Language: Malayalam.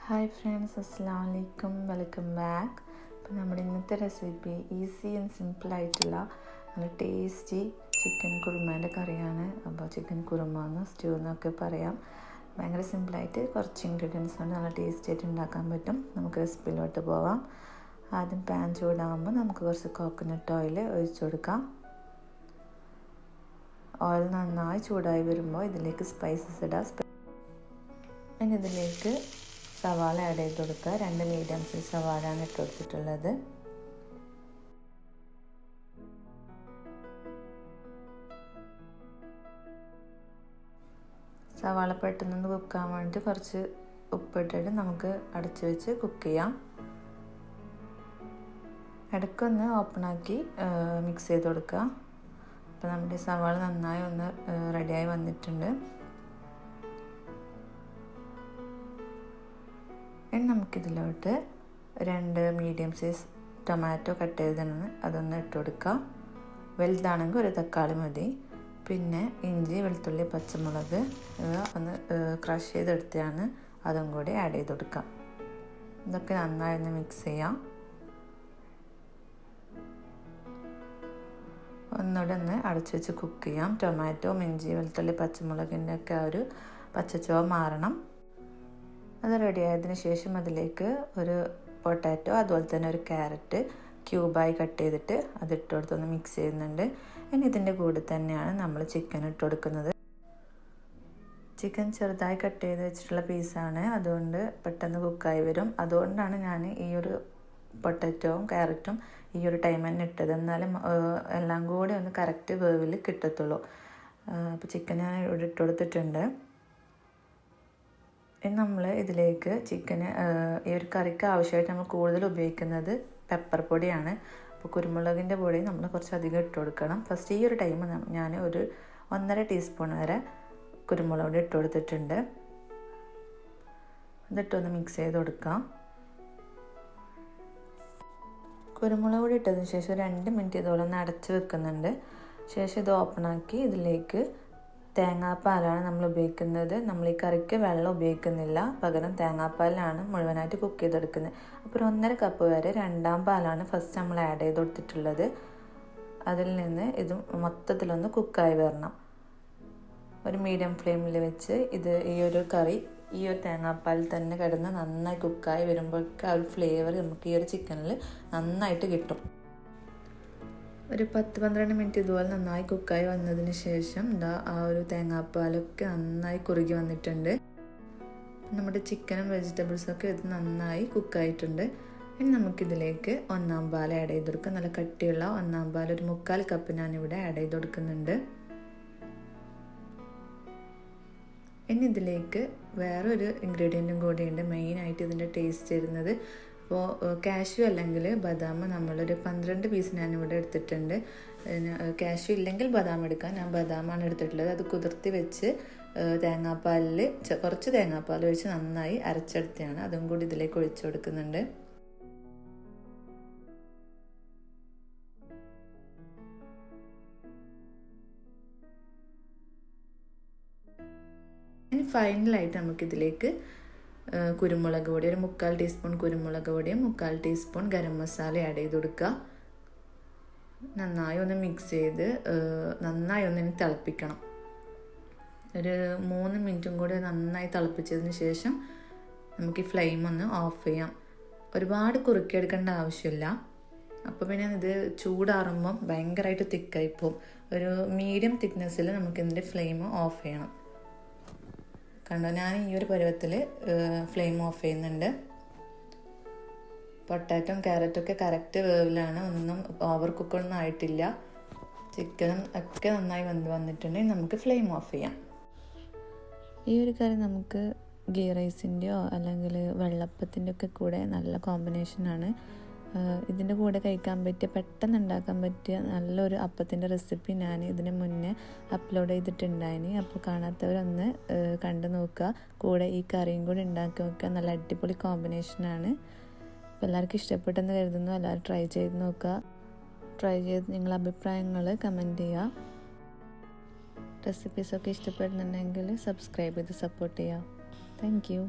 ഹായ് ഫ്രണ്ട്സ്, അസ്സലാമു അലൈക്കും, വെൽക്കം ബാക്ക്. അപ്പോൾ നമ്മുടെ ഇന്നത്തെ റെസിപ്പി ഈസി ആൻഡ് സിമ്പിളായിട്ടുള്ള നല്ല ടേസ്റ്റി ചിക്കൻ കുറുമേൻ്റെ കറിയാണ്. അപ്പോൾ ചിക്കൻ കുറുമ എന്ന് സ്റ്റൂ എന്നൊക്കെ പറയാം. ഭയങ്കര സിമ്പിളായിട്ട് കുറച്ച് ഇൻഗ്രീഡിയൻസ് കൊണ്ട് നല്ല ടേസ്റ്റി ആയിട്ട് ഉണ്ടാക്കാൻ പറ്റും. നമുക്ക് റെസിപ്പിയിലോട്ട് പോവാം. ആദ്യം പാൻ ചൂടാകുമ്പോൾ നമുക്ക് കുറച്ച് കോക്കനട്ട് ഓയിൽ ഒഴിച്ചു കൊടുക്കാം. ഓയിൽ നന്നായി ചൂടായി വരുമ്പോൾ ഇതിലേക്ക് സ്പൈസസ് ഇടാം. ഇനി ഇതിലേക്ക് സവാള ആഡ് ചെയ്ത് കൊടുക്കുക. 2 മീഡിയം സൈസ് സവാളയാണ് ഇട്ട് കൊടുത്തിട്ടുള്ളത്. സവാള പെട്ടെന്ന് കുക്കാൻ വേണ്ടി കുറച്ച് ഉപ്പിട്ടിട്ട് നമുക്ക് അടച്ചു വെച്ച് കുക്ക് ചെയ്യാം. ഇടയ്ക്കൊന്ന് ഓപ്പണാക്കി മിക്സ് ചെയ്ത് കൊടുക്കുക. അപ്പോൾ നമ്മുടെ സവാള നന്നായി ഒന്ന് റെഡിയായി വന്നിട്ടുണ്ട്. ഇനി നമുക്കിതിലോട്ട് 2 മീഡിയം സൈസ് ടൊമാറ്റോ കട്ട് ചെയ്താണ് അതൊന്ന് ഇട്ട് കൊടുക്കാം. വലുതാണെങ്കിൽ ഒരു തക്കാളി മതി. പിന്നെ ഇഞ്ചി, വെളുത്തുള്ളി, പച്ചമുളക് ഒന്ന് ക്രഷ് ചെയ്തെടുത്താണ് അതും കൂടി ആഡ് ചെയ്ത് കൊടുക്കാം. ഇതൊക്കെ നന്നായി ഒന്ന് മിക്സ് ചെയ്യാം. ഒന്നുകൂടെ ഒന്ന് അടച്ചു വെച്ച് കുക്ക് ചെയ്യാം. ടൊമാറ്റോ, ഇഞ്ചി, വെളുത്തുള്ളി, പച്ചമുളകിൻ്റെ ഒക്കെ ആ ഒരു പച്ചച്ചുവ മാറണം. അത് റെഡി ആയതിനു ശേഷം അതിലേക്ക് ഒരു പൊട്ടാറ്റോ, അതുപോലെ തന്നെ ഒരു ക്യാരറ്റ് ക്യൂബായി കട്ട് ചെയ്തിട്ട് അതിട്ട് കൊടുത്തൊന്ന് മിക്സ് ചെയ്യുന്നുണ്ട്. ഇനി ഇതിൻ്റെ കൂടെ തന്നെയാണ് നമ്മൾ ചിക്കൻ ഇട്ട് കൊടുക്കുന്നത്. ചിക്കൻ ചെറുതായി കട്ട് ചെയ്ത് വെച്ചിട്ടുള്ള പീസാണ്, അതുകൊണ്ട് പെട്ടെന്ന് കുക്കായി വരും. അതുകൊണ്ടാണ് ഞാൻ ഈ ഒരു പൊട്ടാറ്റോവും ക്യാരറ്റും ഈ ഒരു ടൈം തന്നെ ഇട്ടത്. എന്നാലും എല്ലാം കൂടി ഒന്ന് കറക്റ്റ് വേവിൽ കിട്ടത്തുള്ളൂ. അപ്പോൾ ചിക്കൻ ഞാൻ ഇവിടെ ഇട്ട് കൊടുത്തിട്ടുണ്ട്. ഇനി നമ്മൾ ഇതിലേക്ക് ചിക്കന് ഈ ഒരു കറിക്ക് ആവശ്യമായിട്ട് നമ്മൾ കൂടുതൽ ഉപയോഗിക്കുന്നത് പെപ്പർ പൊടിയാണ്. അപ്പോൾ കുരുമുളകിൻ്റെ പൊടി നമ്മൾ കുറച്ചധികം ഇട്ട് കൊടുക്കണം. ഫസ്റ്റ് ഈ ഒരു ടൈം ഞാൻ ഒരു 1.5 ടീസ്പൂൺ വരെ കുരുമുളക് പൊടി ഇട്ട് കൊടുത്തിട്ടുണ്ട്. എന്നിട്ടൊന്ന് മിക്സ് ചെയ്ത് കൊടുക്കാം. കുരുമുളക് പൊടി ഇട്ടതിന് ശേഷം 2 മിനിറ്റ് ഇതോളം ഒന്ന് അടച്ച് വെക്കുന്നുണ്ട്. ശേഷം ഇത് ഓപ്പണാക്കി ഇതിലേക്ക് തേങ്ങാപ്പാലാണ് നമ്മൾ ഉപയോഗിക്കുന്നത്. നമ്മൾ ഈ കറിക്ക് വെള്ളം ഉപയോഗിക്കുന്നില്ല, പകരം തേങ്ങാപ്പാലാണ് മുഴുവനായിട്ട് കുക്ക് ചെയ്തെടുക്കുന്നത്. അപ്പോൾ 1.5 കപ്പ് വരെ 2ാം പാലാണ് ഫസ്റ്റ് നമ്മൾ ആഡ് ചെയ്ത് കൊടുത്തിട്ടുള്ളത്. അതിൽ നിന്ന് ഇത് മൊത്തത്തിലൊന്ന് കുക്കായി വരണം. ഒരു മീഡിയം ഫ്ലെയിമിൽ വെച്ച് ഈ ഒരു കറി ഈ ഒരു തേങ്ങാപ്പാലിൽ തന്നെ കിടന്ന് നന്നായി കുക്കായി വരുമ്പോഴേക്ക് ആ ഒരു ഫ്ലേവർ നമുക്ക് ഈ ഒരു ചിക്കനിൽ നന്നായിട്ട് കിട്ടും. ഒരു 10-12 മിനിറ്റ് ഇതുപോലെ നന്നായി കുക്കായി വന്നതിന് ശേഷം ആ ഒരു തേങ്ങാപ്പാലൊക്കെ നന്നായി കുറുകി വന്നിട്ടുണ്ട്. നമ്മുടെ ചിക്കനും വെജിറ്റബിൾസൊക്കെ ഇത് നന്നായി കുക്കായിട്ടുണ്ട്. ഇനി നമുക്കിതിലേക്ക് 1ാം പാൽ ആഡ് ചെയ്ത് കൊടുക്കാം. നല്ല കട്ടിയുള്ള 1ാം പാൽ ഒരു 3/4 കപ്പ് ഞാനിവിടെ ആഡ് ചെയ്ത് കൊടുക്കുന്നുണ്ട്. ഇനി ഇതിലേക്ക് വേറൊരു ഇൻഗ്രീഡിയൻറ്റും കൂടിയുണ്ട് മെയിനായിട്ട് ഇതിൻ്റെ ടേസ്റ്റ് വരുന്നത്. അപ്പോൾ കാഷ്യൂ അല്ലെങ്കിൽ ബദാം നമ്മളൊരു 12 പീസ് ഞാനിവിടെ എടുത്തിട്ടുണ്ട്. കാഷ്യൂ ഇല്ലെങ്കിൽ ബദാം എടുക്കാം. ഞാൻ ബദാമാണ് എടുത്തിട്ടുള്ളത്. അത് കുതിർത്തി വെച്ച് തേങ്ങാപ്പാലിൽ കുറച്ച് തേങ്ങാപ്പാൽ ഒഴിച്ച് നന്നായി അരച്ചെടുത്തതാണ്. അതും കൂടി ഇതിലേക്ക് ഒഴിച്ചു കൊടുക്കുന്നുണ്ട്. ഇനി ഫൈനലായിട്ട് നമുക്കിതിലേക്ക് കുരുമുളക് പൊടി ഒരു 3/4 ടീസ്പൂൺ കുരുമുളക് പൊടിയും 3/4 ടീസ്പൂൺ ഗരം മസാല ആഡ് ചെയ്ത് കൊടുക്കുക. നന്നായി ഒന്ന് മിക്സ് ചെയ്ത് നന്നായി ഒന്ന് തിളപ്പിക്കണം. ഒരു 3 മിനിറ്റും കൂടി നന്നായി തിളപ്പിച്ചതിന് ശേഷം നമുക്ക് ഈ ഫ്ലെയിം ഒന്ന് ഓഫ് ചെയ്യാം. ഒരുപാട് കുറുക്കിയെടുക്കേണ്ട ആവശ്യമില്ല. അപ്പോൾ പിന്നെ ഇത് ചൂടാറുമ്പം ഭയങ്കരമായിട്ട് തിക്കായിപ്പോവും. ഒരു മീഡിയം തിക്നെസ്സിൽ നമുക്കിതിൻ്റെ ഫ്ലെയിം ഓഫ് ചെയ്യണം. കണ്ടോ, ഞാൻ ഈ ഒരു പരുവത്തിൽ ഫ്ലെയിം ഓഫ് ചെയ്യുന്നുണ്ട്. പൊട്ടാറ്റോയും ക്യാരറ്റൊക്കെ കറക്റ്റ് വേവിലാണ്, ഒന്നും ഓവർ കുക്കൊന്നും ആയിട്ടില്ല. ചിക്കനും ഒക്കെ നന്നായി വന്നിട്ടുണ്ടെങ്കിൽ നമുക്ക് ഫ്ലെയിം ഓഫ് ചെയ്യാം. ഈ ഒരു കറി നമുക്ക് ഗീ റൈസിൻ്റെയോ അല്ലെങ്കിൽ വെള്ളപ്പത്തിൻ്റെ ഒക്കെ കൂടെ നല്ല കോമ്പിനേഷനാണ്. ഇതിൻ്റെ കൂടെ കഴിക്കാൻ പറ്റിയ പെട്ടെന്ന് ഉണ്ടാക്കാൻ പറ്റിയ നല്ലൊരു അപ്പത്തിൻ്റെ റെസിപ്പി ഞാൻ ഇതിന് മുന്നേ അപ്ലോഡ് ചെയ്തിട്ടുണ്ടായിന്. അപ്പോൾ കാണാത്തവരൊന്ന് കണ്ടു നോക്കുക. കൂടെ ഈ കറിയും കൂടി ഉണ്ടാക്കി നോക്കുക. നല്ല അടിപൊളി കോമ്പിനേഷനാണ്. അപ്പോൾ എല്ലാവർക്കും ഇഷ്ടപ്പെട്ടെന്ന് കരുതുന്നു. എല്ലാവരും ട്രൈ ചെയ്ത് നോക്കുക. ട്രൈ ചെയ്ത് നിങ്ങളുടെ അഭിപ്രായങ്ങൾ കമൻറ്റ് ചെയ്യുക. റെസിപ്പീസൊക്കെ ഇഷ്ടപ്പെടുന്നുണ്ടെങ്കിൽ സബ്സ്ക്രൈബ് ചെയ്ത് സപ്പോർട്ട് ചെയ്യുക. Thank you.